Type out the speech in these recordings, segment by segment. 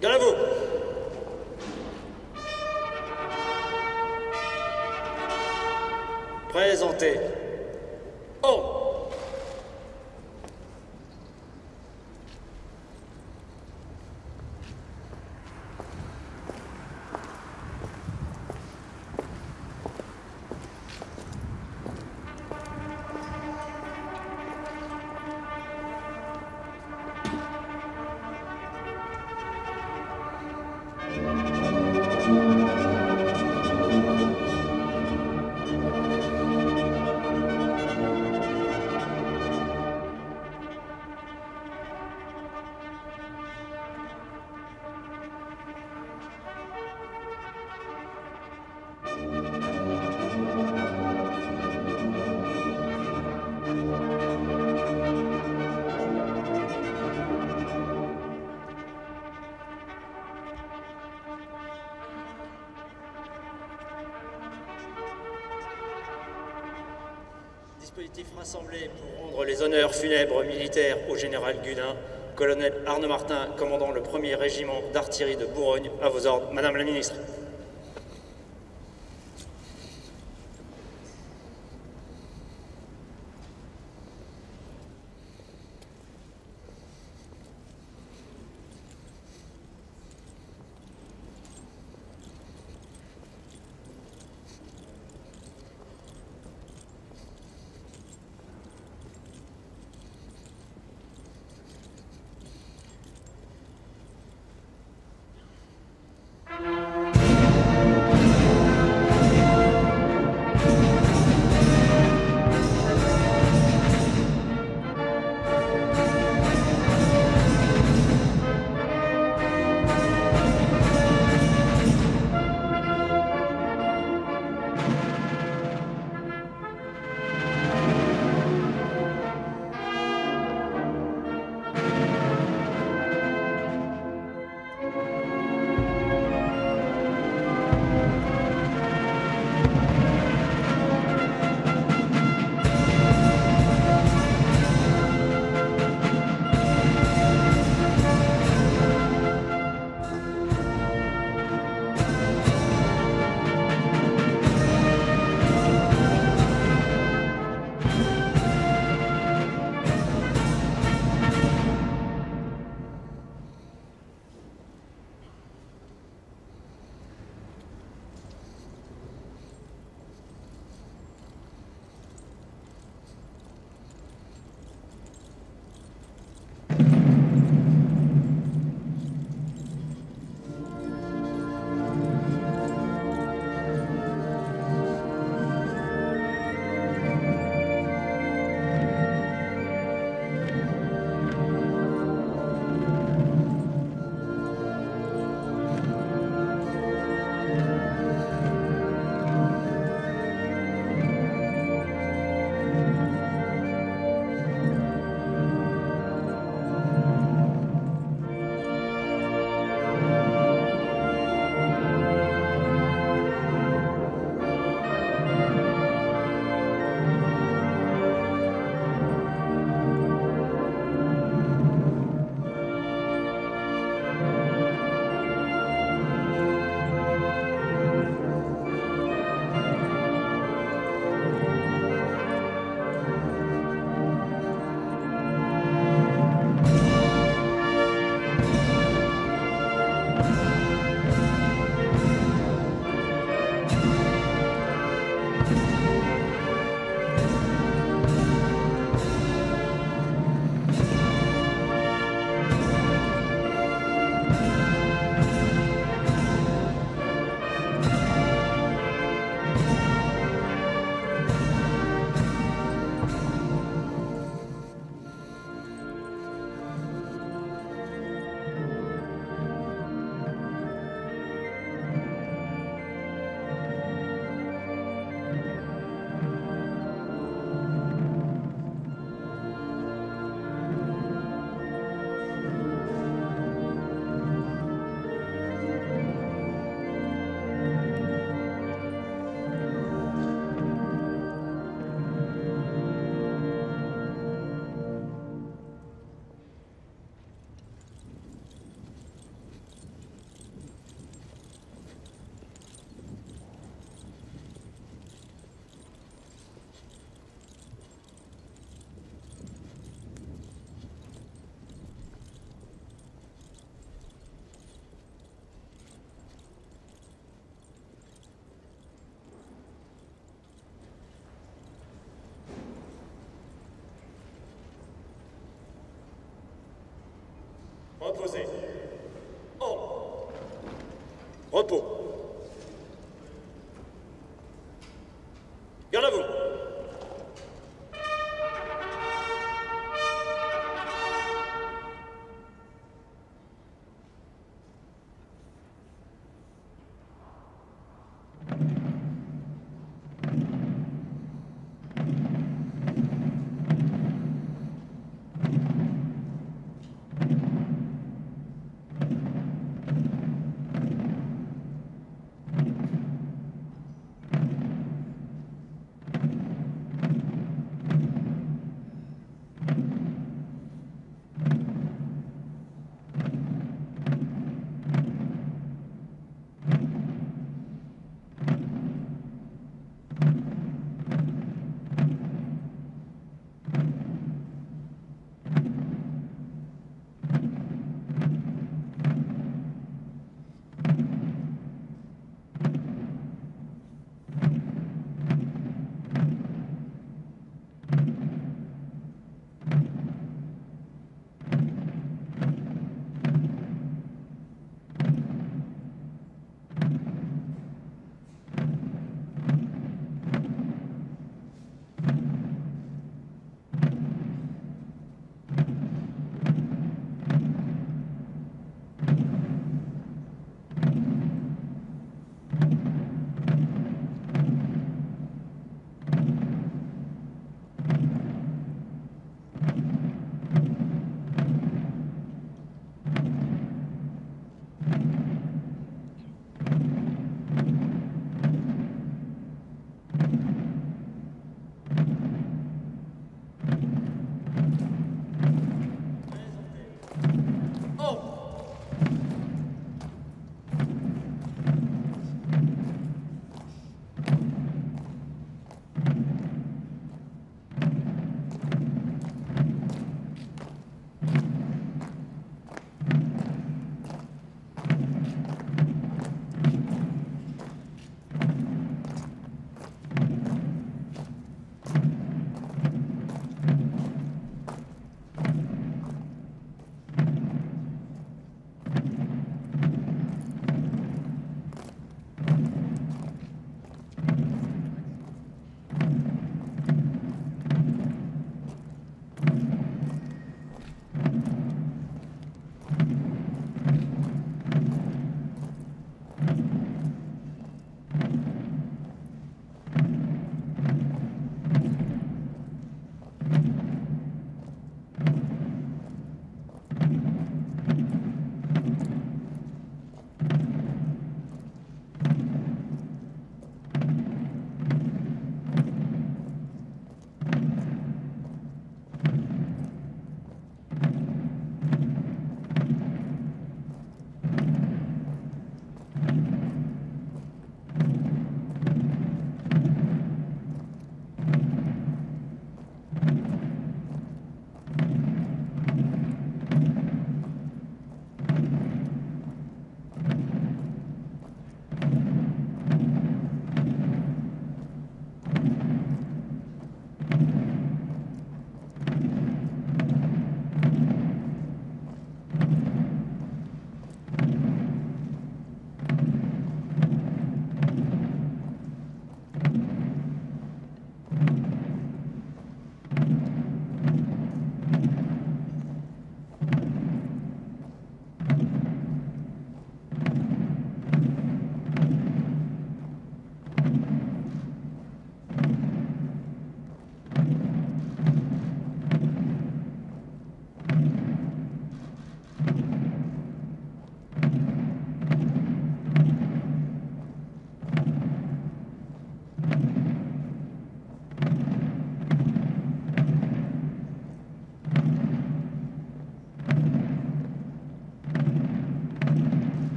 Galavo. Présentez. Oh. Dispositif rassemblé pour rendre les honneurs funèbres militaires au général Gudin, colonel Arnaud Martin, commandant le 1er régiment d'artillerie de Bourgogne, à vos ordres, Madame la Ministre. reposer. En repos. Garde à vous.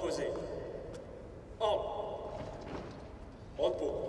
opposé. Ordre. Repos.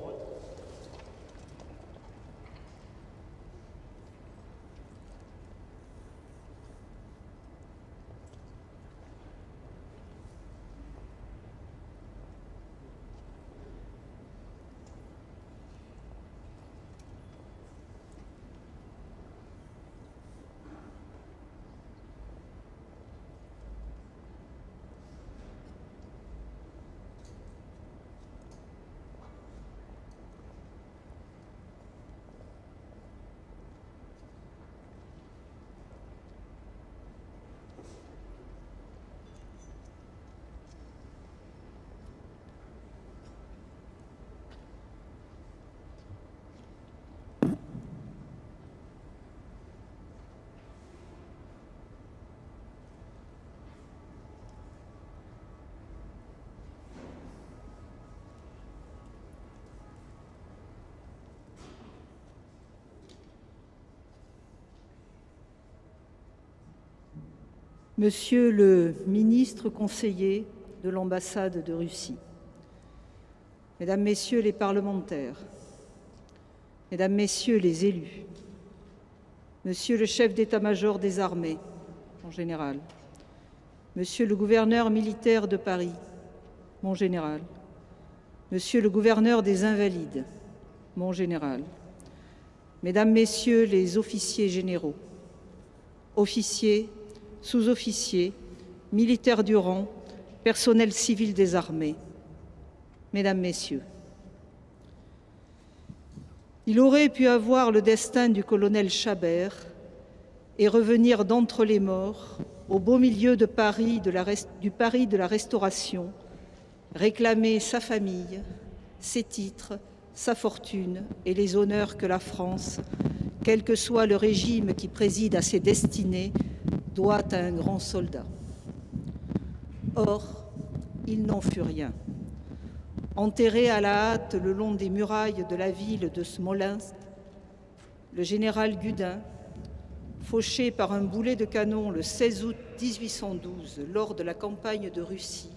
Monsieur le ministre conseiller de l'ambassade de Russie, Mesdames, Messieurs les parlementaires, Mesdames, Messieurs les élus, Monsieur le chef d'état-major des armées en général, Monsieur le gouverneur militaire de Paris, mon général, Monsieur le gouverneur des Invalides, mon général, Mesdames, Messieurs les officiers généraux, officiers, sous-officiers, militaires du rang, personnel civil des armées, Mesdames, Messieurs. Il aurait pu avoir le destin du colonel Chabert et revenir d'entre les morts, au beau milieu de Paris, du Paris de la Restauration, réclamer sa famille, ses titres, sa fortune et les honneurs que la France, quel que soit le régime qui préside à ses destinées, doit à un grand soldat. Or, il n'en fut rien. Enterré à la hâte le long des murailles de la ville de Smolensk, le général Gudin, fauché par un boulet de canon le 16 août 1812 lors de la campagne de Russie,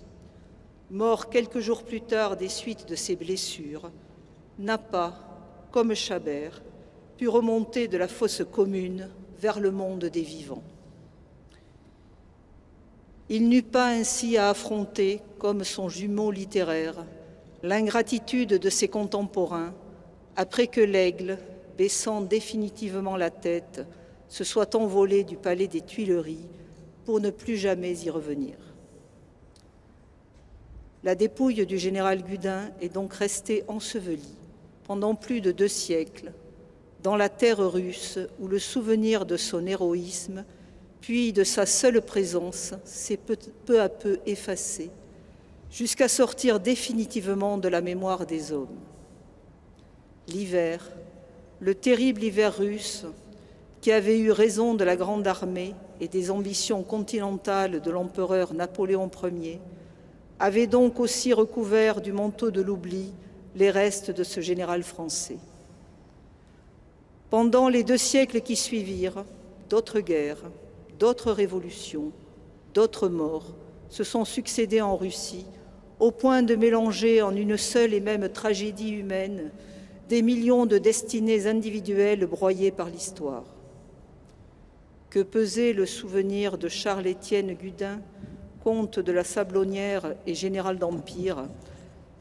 mort quelques jours plus tard des suites de ses blessures, n'a pas, comme Chabert, pu remonter de la fosse commune vers le monde des vivants. Il n'eut pas ainsi à affronter, comme son jumeau littéraire, l'ingratitude de ses contemporains, après que l'aigle, baissant définitivement la tête, se soit envolé du palais des Tuileries pour ne plus jamais y revenir. La dépouille du général Gudin est donc restée ensevelie pendant plus de 2 siècles dans la terre russe où le souvenir de son héroïsme puis de sa seule présence s'est peu à peu effacé, jusqu'à sortir définitivement de la mémoire des hommes. L'hiver, le terrible hiver russe, qui avait eu raison de la grande armée et des ambitions continentales de l'empereur Napoléon Ier, avait donc aussi recouvert du manteau de l'oubli les restes de ce général français. Pendant les 2 siècles qui suivirent, d'autres guerres, d'autres révolutions, d'autres morts se sont succédés en Russie, au point de mélanger en une seule et même tragédie humaine des millions de destinées individuelles broyées par l'histoire. Que pesait le souvenir de Charles-Étienne Gudin, comte de la Sablonnière et général d'Empire,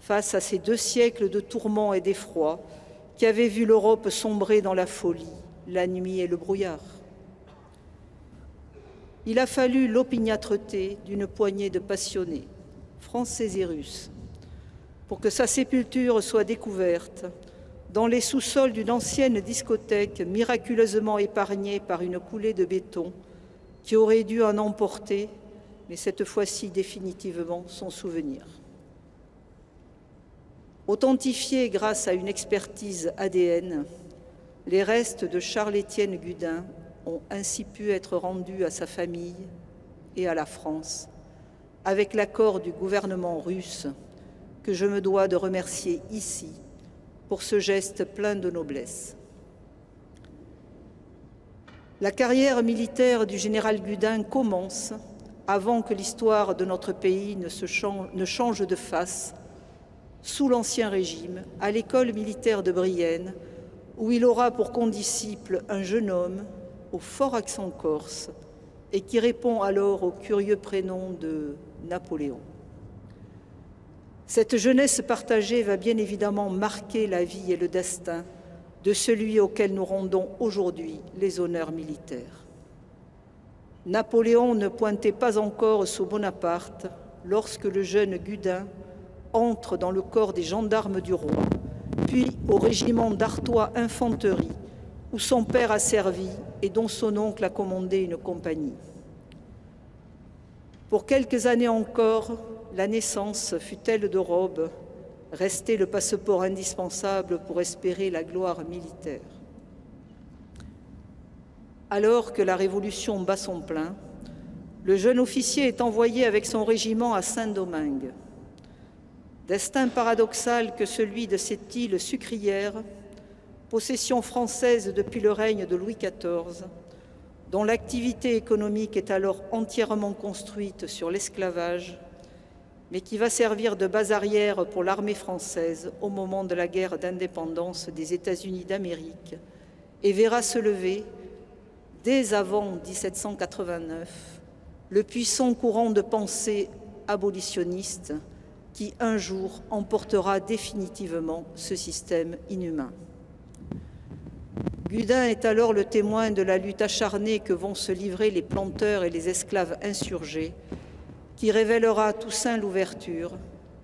face à ces 2 siècles de tourments et d'effroi qui avaient vu l'Europe sombrer dans la folie, la nuit et le brouillard. Il a fallu l'opiniâtreté d'une poignée de passionnés, français et russes, pour que sa sépulture soit découverte dans les sous-sols d'une ancienne discothèque miraculeusement épargnée par une coulée de béton qui aurait dû en emporter, mais cette fois-ci définitivement, son souvenir. Authentifiés grâce à une expertise ADN, les restes de Charles-Étienne Gudin ont ainsi pu être rendus à sa famille et à la France, avec l'accord du gouvernement russe, que je me dois de remercier ici pour ce geste plein de noblesse. La carrière militaire du général Gudin commence avant que l'histoire de notre pays ne change de face, sous l'Ancien Régime, à l'école militaire de Brienne, où il aura pour condisciple un jeune homme au fort accent corse et qui répond alors au curieux prénom de Napoléon. Cette jeunesse partagée va bien évidemment marquer la vie et le destin de celui auquel nous rendons aujourd'hui les honneurs militaires. Napoléon ne pointait pas encore sous Bonaparte lorsque le jeune Gudin entre dans le corps des gendarmes du roi, puis au régiment d'Artois Infanterie, où son père a servi et dont son oncle a commandé une compagnie. Pour quelques années encore, la naissance, fût-elle de robe, restait le passeport indispensable pour espérer la gloire militaire. Alors que la Révolution bat son plein, le jeune officier est envoyé avec son régiment à Saint-Domingue. Destin paradoxal que celui de cette île sucrière, possession française depuis le règne de Louis XIV, dont l'activité économique est alors entièrement construite sur l'esclavage, mais qui va servir de base arrière pour l'armée française au moment de la guerre d'indépendance des États-Unis d'Amérique et verra se lever, dès avant 1789, le puissant courant de pensée abolitionniste qui, un jour, emportera définitivement ce système inhumain. Gudin est alors le témoin de la lutte acharnée que vont se livrer les planteurs et les esclaves insurgés, qui révélera à Toussaint l'ouverture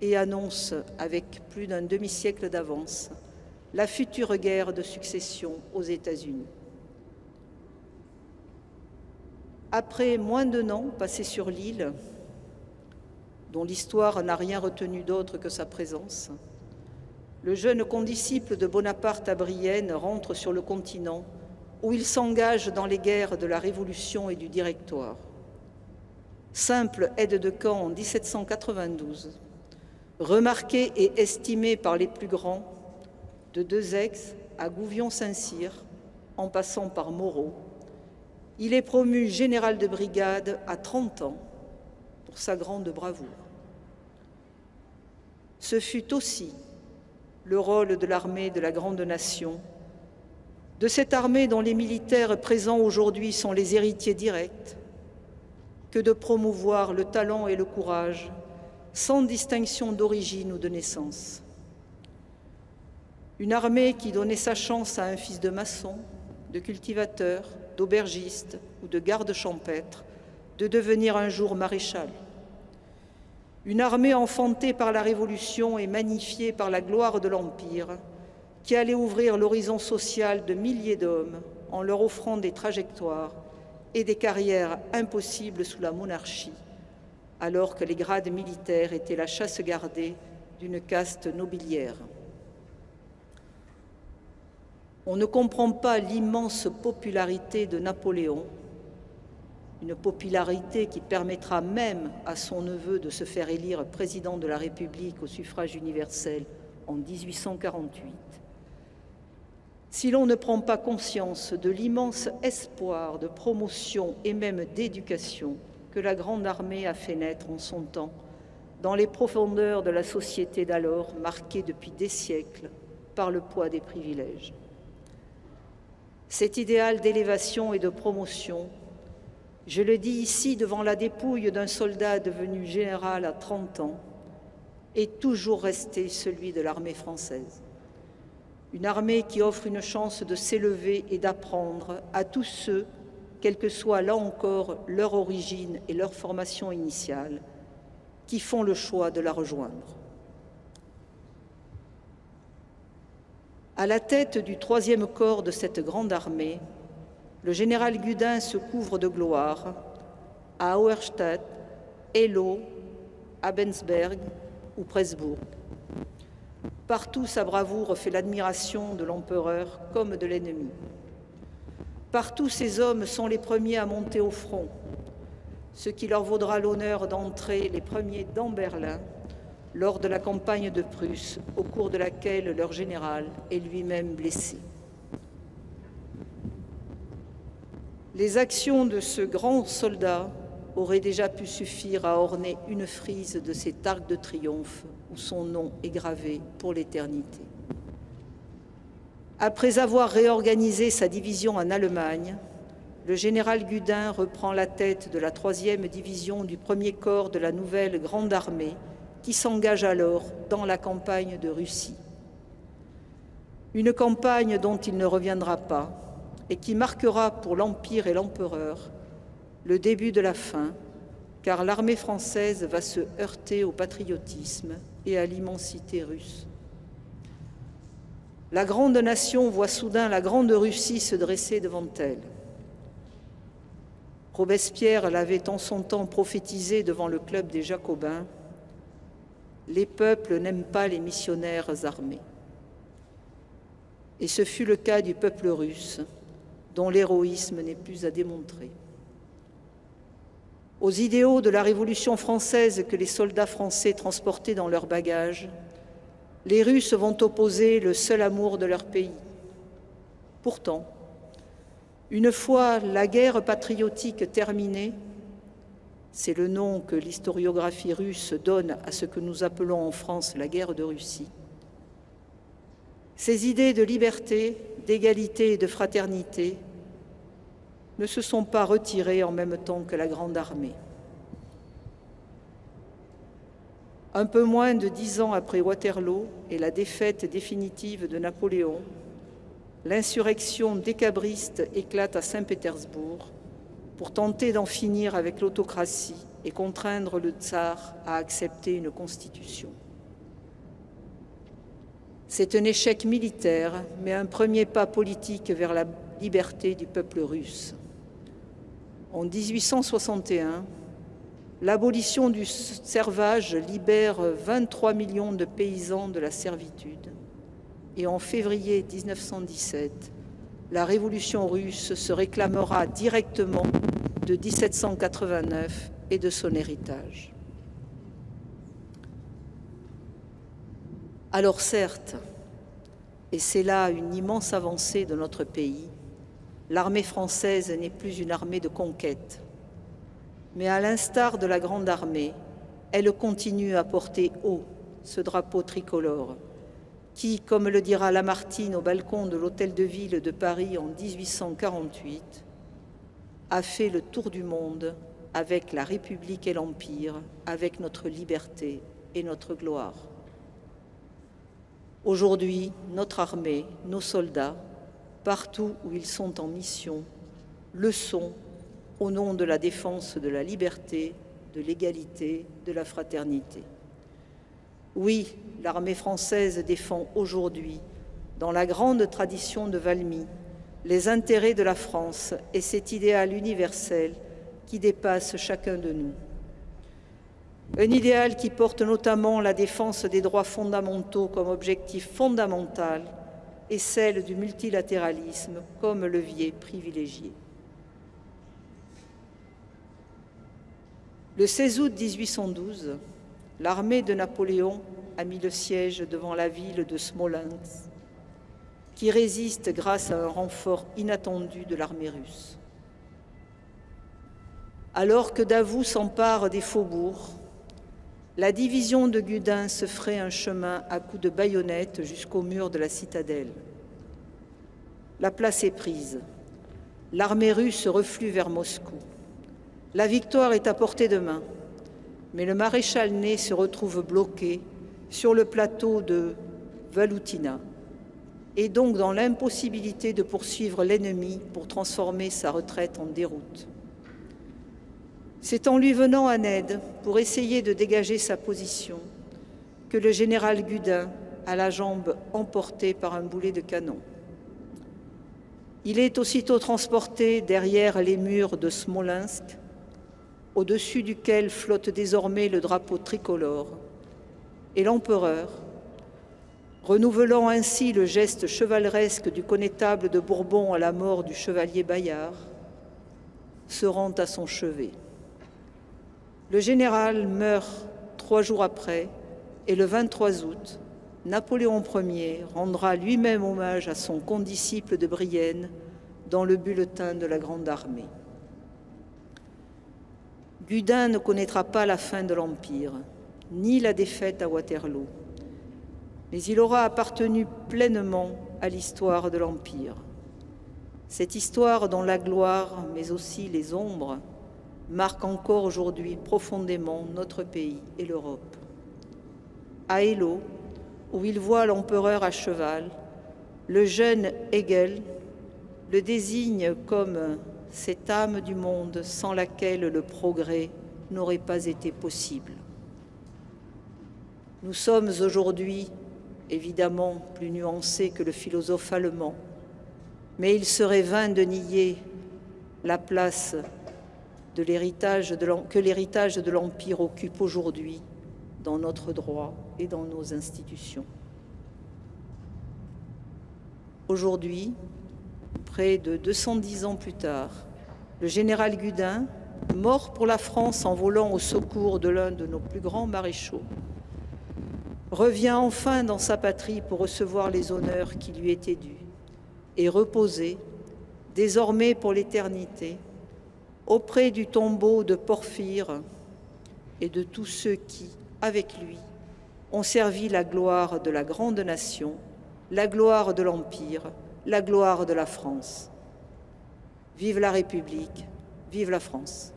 et annonce, avec plus d'un demi-siècle d'avance, la future guerre de succession aux États-Unis. Après moins d'un an passé sur l'île, dont l'histoire n'a rien retenu d'autre que sa présence, le jeune condisciple de Bonaparte à Brienne rentre sur le continent où il s'engage dans les guerres de la Révolution et du Directoire. Simple aide de camp en 1792, remarqué et estimé par les plus grands, de Deux-Aix à Gouvion-Saint-Cyr, en passant par Moreau, il est promu général de brigade à 30 ans pour sa grande bravoure. Ce fut aussi le rôle de l'armée de la grande nation, de cette armée dont les militaires présents aujourd'hui sont les héritiers directs, que de promouvoir le talent et le courage sans distinction d'origine ou de naissance. Une armée qui donnait sa chance à un fils de maçon, de cultivateur, d'aubergiste ou de garde champêtre de devenir un jour maréchal. Une armée enfantée par la Révolution et magnifiée par la gloire de l'Empire, qui allait ouvrir l'horizon social de milliers d'hommes en leur offrant des trajectoires et des carrières impossibles sous la monarchie, alors que les grades militaires étaient la chasse gardée d'une caste nobiliaire. On ne comprend pas l'immense popularité de Napoléon, une popularité qui permettra même à son neveu de se faire élire président de la République au suffrage universel en 1848, si l'on ne prend pas conscience de l'immense espoir de promotion et même d'éducation que la Grande Armée a fait naître en son temps dans les profondeurs de la société d'alors, marquée depuis des siècles par le poids des privilèges. Cet idéal d'élévation et de promotion, je le dis ici devant la dépouille d'un soldat devenu général à 30 ans, est toujours resté celui de l'armée française. Une armée qui offre une chance de s'élever et d'apprendre à tous ceux, quelle que soit là encore leur origine et leur formation initiale, qui font le choix de la rejoindre. À la tête du 3e corps de cette grande armée, le général Gudin se couvre de gloire à Auerstadt, Eylau, Abensberg ou Pressburg. Partout, sa bravoure fait l'admiration de l'empereur comme de l'ennemi. Partout, ces hommes sont les premiers à monter au front, ce qui leur vaudra l'honneur d'entrer les premiers dans Berlin lors de la campagne de Prusse, au cours de laquelle leur général est lui-même blessé. Les actions de ce grand soldat aurait déjà pu suffire à orner une frise de cet arc de triomphe où son nom est gravé pour l'éternité. Après avoir réorganisé sa division en Allemagne, le général Gudin reprend la tête de la 3e division du 1er corps de la nouvelle Grande Armée qui s'engage alors dans la campagne de Russie. Une campagne dont il ne reviendra pas et qui marquera pour l'Empire et l'Empereur le début de la fin, car l'armée française va se heurter au patriotisme et à l'immensité russe. La grande nation voit soudain la grande Russie se dresser devant elle. Robespierre l'avait en son temps prophétisé devant le club des Jacobins. Les peuples n'aiment pas les missionnaires armés. Et ce fut le cas du peuple russe, dont l'héroïsme n'est plus à démontrer. Aux idéaux de la Révolution française que les soldats français transportaient dans leurs bagages, les Russes vont opposer le seul amour de leur pays. Pourtant, une fois la guerre patriotique terminée, c'est le nom que l'historiographie russe donne à ce que nous appelons en France la guerre de Russie, ces idées de liberté, d'égalité et de fraternité ne se sont pas retirées en même temps que la Grande Armée. Un peu moins de 10 ans après Waterloo et la défaite définitive de Napoléon, l'insurrection décabriste éclate à Saint-Pétersbourg pour tenter d'en finir avec l'autocratie et contraindre le tsar à accepter une constitution. C'est un échec militaire, mais un premier pas politique vers la liberté du peuple russe. En 1861, l'abolition du servage libère 23 millions de paysans de la servitude. Et en février 1917, la révolution russe se réclamera directement de 1789 et de son héritage. Alors certes, et c'est là une immense avancée de notre pays, l'armée française n'est plus une armée de conquête. Mais à l'instar de la Grande Armée, elle continue à porter haut ce drapeau tricolore qui, comme le dira Lamartine au balcon de l'Hôtel de Ville de Paris en 1848, a fait le tour du monde avec la République et l'Empire, avec notre liberté et notre gloire. Aujourd'hui, notre armée, nos soldats, partout où ils sont en mission, le sont au nom de la défense de la liberté, de l'égalité, de la fraternité. Oui, l'armée française défend aujourd'hui, dans la grande tradition de Valmy, les intérêts de la France et cet idéal universel qui dépasse chacun de nous. Un idéal qui porte notamment la défense des droits fondamentaux comme objectif fondamental et celle du multilatéralisme comme levier privilégié. Le 16 août 1812, l'armée de Napoléon a mis le siège devant la ville de Smolensk, qui résiste grâce à un renfort inattendu de l'armée russe. Alors que Davout s'empare des faubourgs, la division de Gudin se ferait un chemin à coups de baïonnettes jusqu'au mur de la citadelle. La place est prise. L'armée russe reflue vers Moscou. La victoire est à portée de main, mais le maréchal Ney se retrouve bloqué sur le plateau de Valoutina et donc dans l'impossibilité de poursuivre l'ennemi pour transformer sa retraite en déroute. C'est en lui venant en aide pour essayer de dégager sa position que le général Gudin a la jambe emportée par un boulet de canon. Il est aussitôt transporté derrière les murs de Smolensk, au-dessus duquel flotte désormais le drapeau tricolore, et l'empereur, renouvelant ainsi le geste chevaleresque du connétable de Bourbon à la mort du chevalier Bayard, se rend à son chevet. Le général meurt 3 jours après, et le 23 août, Napoléon Ier rendra lui-même hommage à son condisciple de Brienne dans le bulletin de la Grande Armée. Gudin ne connaîtra pas la fin de l'Empire, ni la défaite à Waterloo, mais il aura appartenu pleinement à l'histoire de l'Empire. Cette histoire dont la gloire, mais aussi les ombres, marque encore aujourd'hui profondément notre pays et l'Europe. À Eylau, où il voit l'empereur à cheval, le jeune Hegel le désigne comme cette âme du monde sans laquelle le progrès n'aurait pas été possible. Nous sommes aujourd'hui évidemment plus nuancés que le philosophe allemand, mais il serait vain de nier la place que l'héritage de l'Empire occupe aujourd'hui dans notre droit et dans nos institutions. Aujourd'hui, près de 210 ans plus tard, le général Gudin, mort pour la France en volant au secours de l'un de nos plus grands maréchaux, revient enfin dans sa patrie pour recevoir les honneurs qui lui étaient dus et reposer, désormais pour l'éternité, auprès du tombeau de Porphyre et de tous ceux qui, avec lui, ont servi la gloire de la grande nation, la gloire de l'Empire, la gloire de la France. Vive la République, vive la France.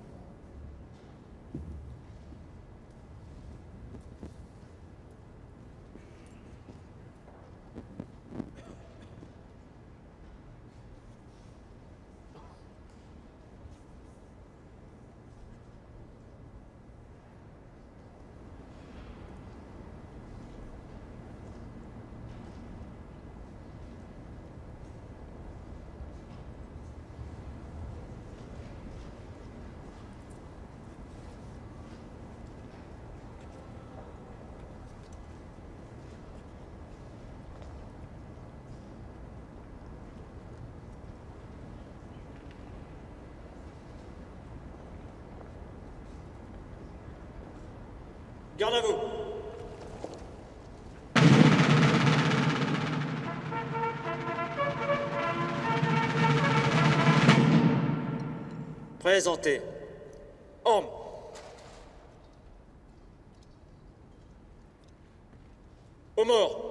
Garde à vous. Présentez. Armes. Aux morts.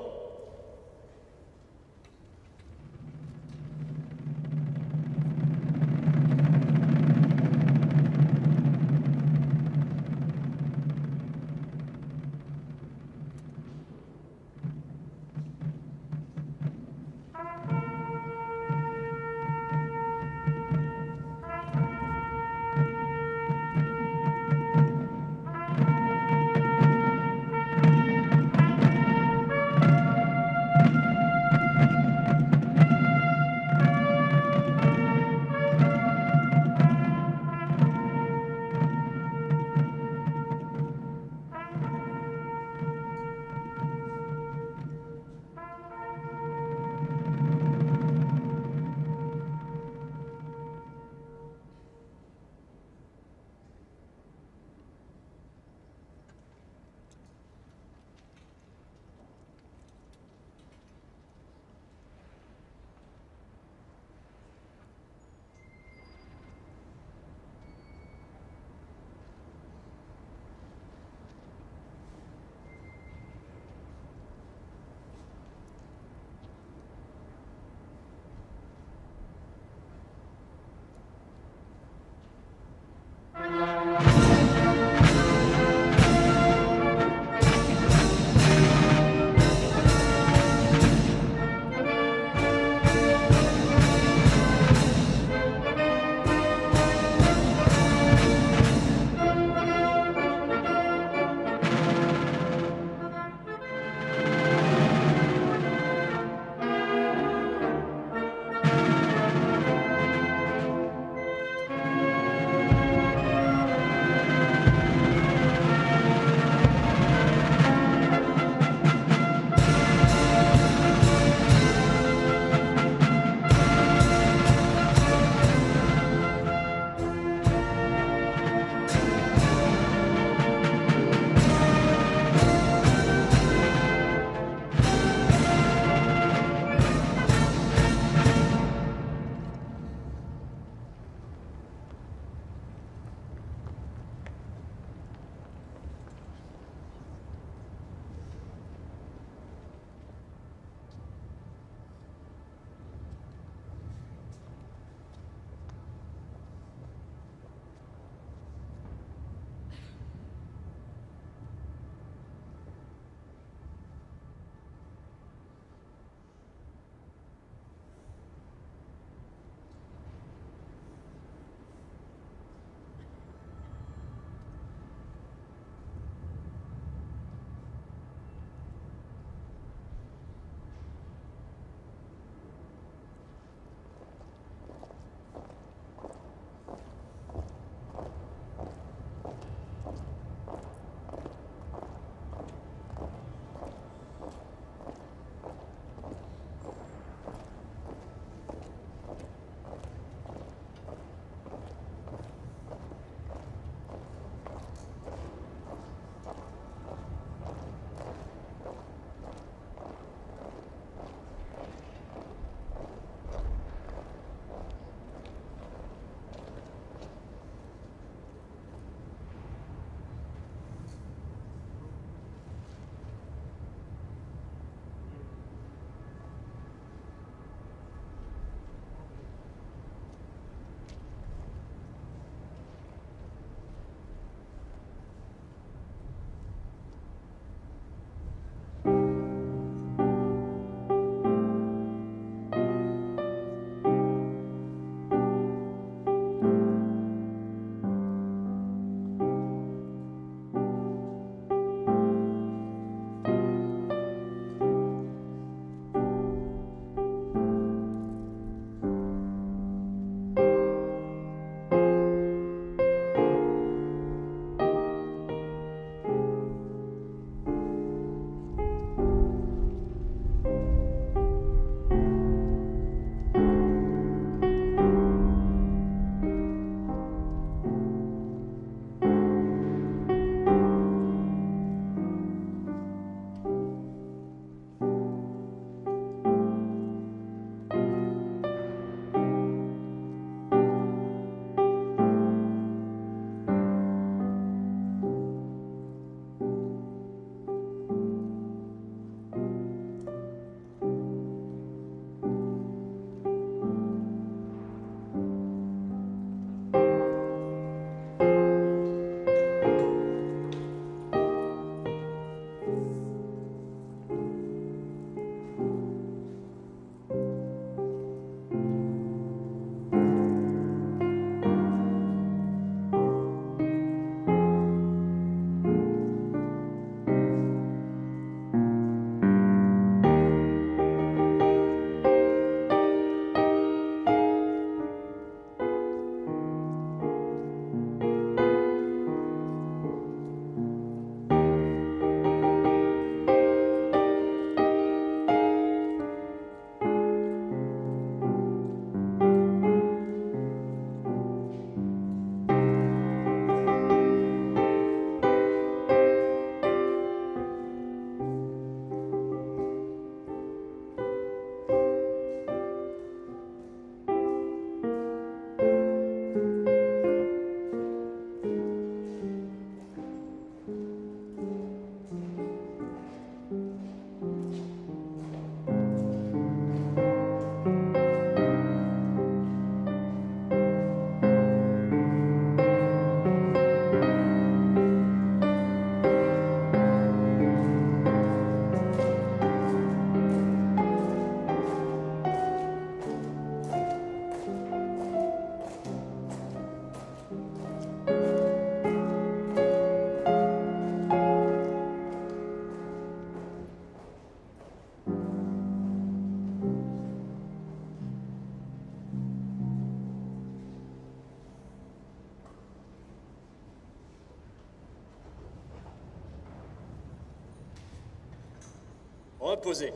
Reposez.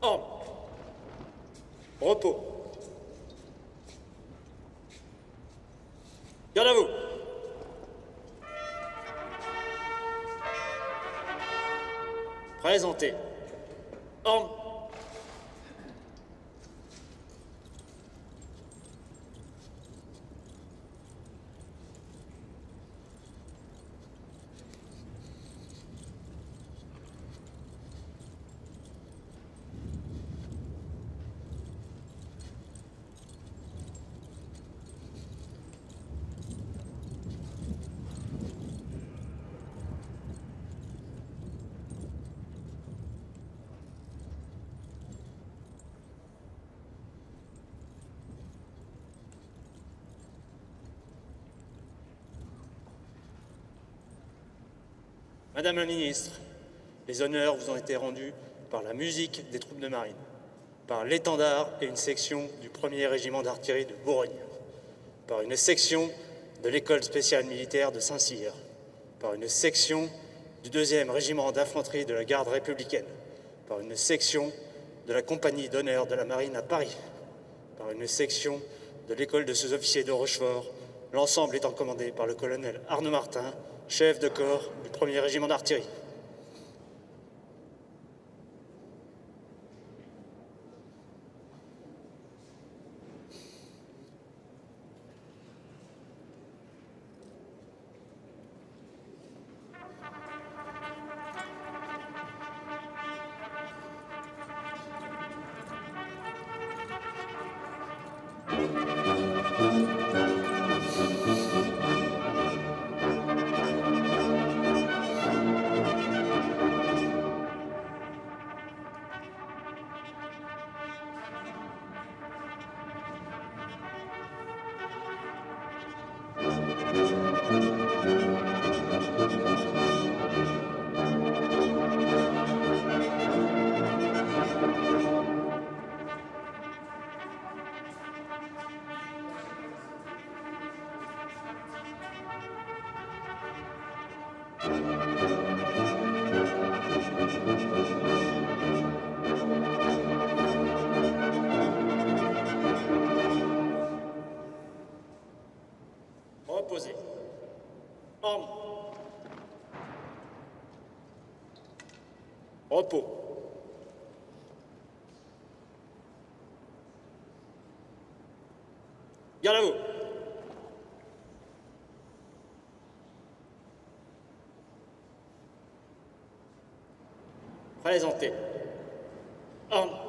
Ordre. Repos. Garde à vous. Présentez. Ordre. Madame la ministre, les honneurs vous ont été rendus par la musique des troupes de marine, par l'étendard et une section du 1er régiment d'artillerie de Bourgogne, par une section de l'école spéciale militaire de Saint-Cyr, par une section du 2e régiment d'infanterie de la garde républicaine, par une section de la compagnie d'honneur de la marine à Paris, par une section de l'école de sous-officiers de Rochefort, l'ensemble étant commandé par le colonel Arnaud Martin, chef de corps du 1er régiment d'artillerie. Reposez. Ordre. Repos. Garde à vous. Présentez. Ordre.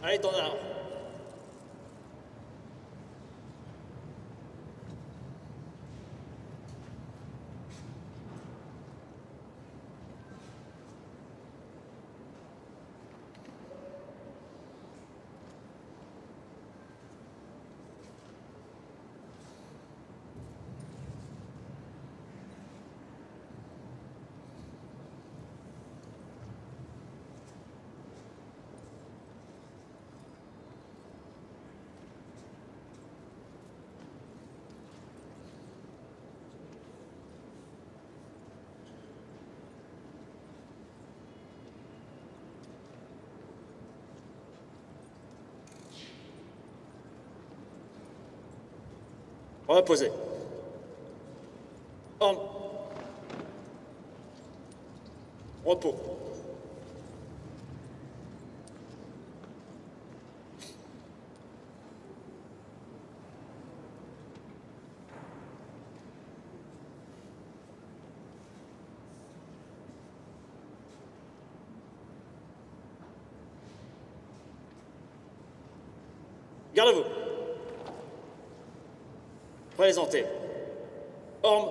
Allez, étendard. Reposez. Ordre. Repos. Garde à vous. Présentez. Orme.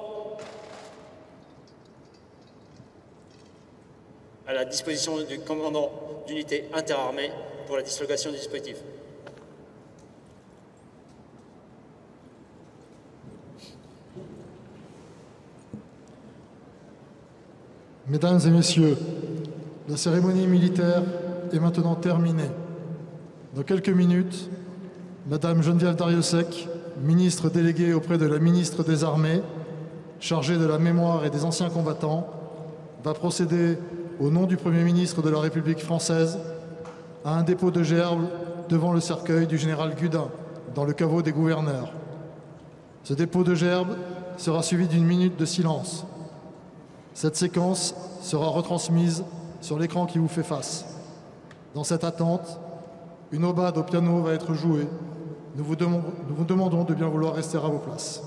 À la disposition du commandant d'unité interarmée pour la dislocation du dispositif. Mesdames et messieurs, la cérémonie militaire est maintenant terminée. Dans quelques minutes, Madame Geneviève Darrieussecq, ministre déléguée auprès de la ministre des Armées, chargée de la mémoire et des anciens combattants, va procéder, au nom du Premier ministre de la République française, à un dépôt de gerbes devant le cercueil du général Gudin, dans le caveau des gouverneurs. Ce dépôt de gerbes sera suivi d'une minute de silence. Cette séquence sera retransmise sur l'écran qui vous fait face. Dans cette attente, une aubade au piano va être jouée. Nous vous demandons de bien vouloir rester à vos places.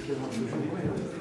Merci.